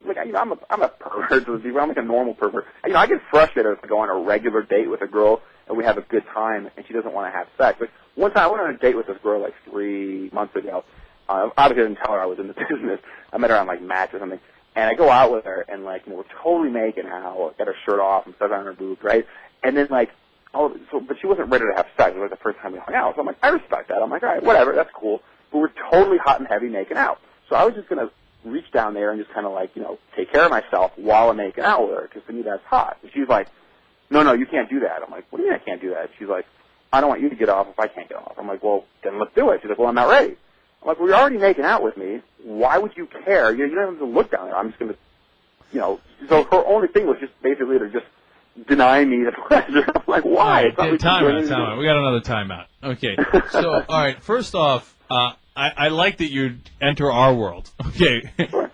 like, I'm a pervert to people. I'm like a normal pervert. I get frustrated if I go on a regular date with a girl and we have a good time and she doesn't want to have sex. Like, one time I went on a date with this girl like 3 months ago. Obviously I didn't tell her I was in the business. I met her on like Match or something. And I go out with her and like we're totally making out, got her shirt off and stuff on her boobs, right? And then like, but she wasn't ready to have sex. It was like the first time we hung out. So I'm like, I respect that. I'm like, all right, whatever, that's cool. But we're totally hot and heavy making out. So I was just going to reach down there and just kind of like, take care of myself while I'm making out with her, because to me that's hot. And she's like, no, you can't do that. I'm like, what do you mean I can't do that? She's like, I don't want you to get off if I can't get off. I'm like, well, then let's do it. She's like, well, I'm not ready. I'm like, well, you're already making out with me. Why would you care? You don't have to look down there. I'm just going to, so her only thing was just basically to just deny me the pleasure. I'm like, why? All right, time out. We got another timeout. Okay. So, all right, first off, I like that you enter our world. Okay. Sure.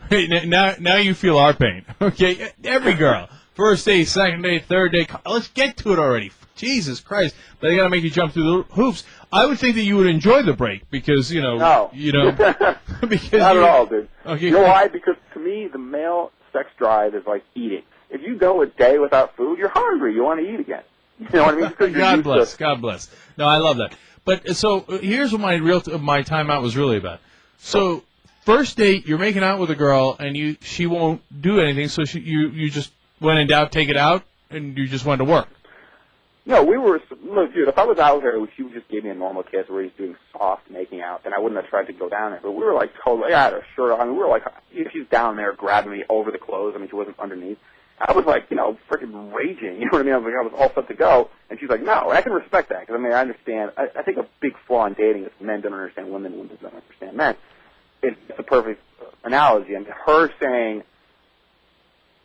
Now you feel our pain. Okay. Every girl. First day, second day, third day. Let's get to it already. Jesus Christ. But they got to make you jump through the hoops. I would think that you would enjoy the break because, No. because not at all, dude. Okay. You know why? Because to me, the male sex drive is like eating. If you go a day without food, you're hungry. You want to eat again. You know what I mean? Because God bless. God bless. No, I love that. But so here's what my timeout was really about. So first date, you're making out with a girl, and she won't do anything. So you just when in doubt, take it out, and you just went to work. No, look, dude, if I was out with her, she would just give me a normal kiss where he's doing soft making out, then I wouldn't have tried to go down there. But we were like totally, I had her shirt on. We were like, she's down there grabbing me over the clothes. I mean, she wasn't underneath. I was like, freaking raging. You know what I mean? I was all set to go. And she's like, no. And I can respect that because, I mean, I understand. I think a big flaw in dating is men don't understand women, women don't understand men. It's a perfect analogy. I mean, her saying,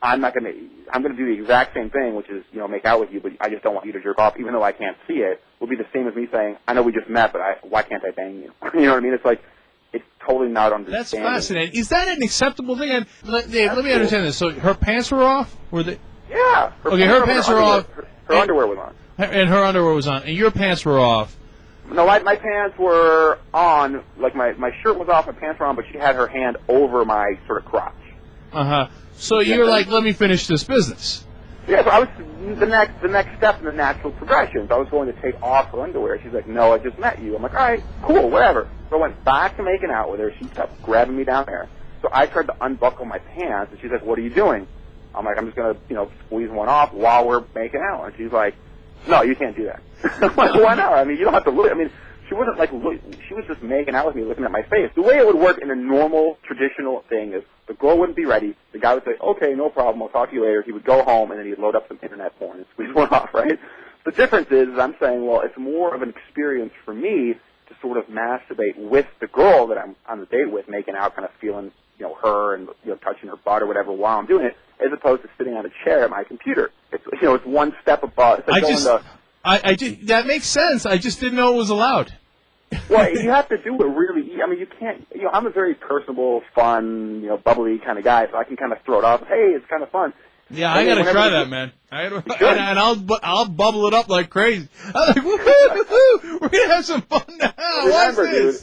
I'm going to do the exact same thing, which is, make out with you, but I just don't want you to jerk off, even though I can't see it, will be the same as me saying, I know we just met, but why can't I bang you? You know what I mean? It's like, it's totally not understanding. That's fascinating. Is that an acceptable thing? And let me understand this. So her pants were off? Were they? Yeah. Her pants were off. Her underwear was on. And her underwear was on. And your pants were off. No, my pants were on. Like, my shirt was off, my pants were on, but she had her hand over my sort of crotch. Uh-huh. So you were like, let me finish this business. Yeah, so I was the next step in the natural progression. So I was going to take off her underwear. She's like, no, I just met you. I'm like, all right, cool, whatever. So I went back to making out with her. She kept grabbing me down there. So I tried to unbuckle my pants, and she's like, what are you doing? I'm like, I'm just going to, squeeze one off while we're making out. And she's like, no, you can't do that. I'm like, why not? I mean, you don't have to look. I mean, she wasn't like, she was just making out with me, looking at my face. The way it would work in a normal, traditional thing is the girl wouldn't be ready. The guy would say, okay, no problem, I'll talk to you later. He would go home, and then he'd load up some internet porn and squeeze one off, right? The difference is I'm saying, well, it's more of an experience for me to sort of masturbate with the girl that I'm on the date with, making out, kind of feeling, her and, touching her butt or whatever while I'm doing it, as opposed to sitting on a chair at my computer. It's, it's one step above. It's like that makes sense. I just didn't know it was allowed. Well, you have to do it really. I mean, you can't. I'm a very personable, fun, bubbly kind of guy, so I can kind of throw it off. Hey, it's kind of fun. Yeah, I gotta try that, man. And I'll bubble it up like crazy. I'm like, woohoo! We're gonna have some fun now. Remember, dude.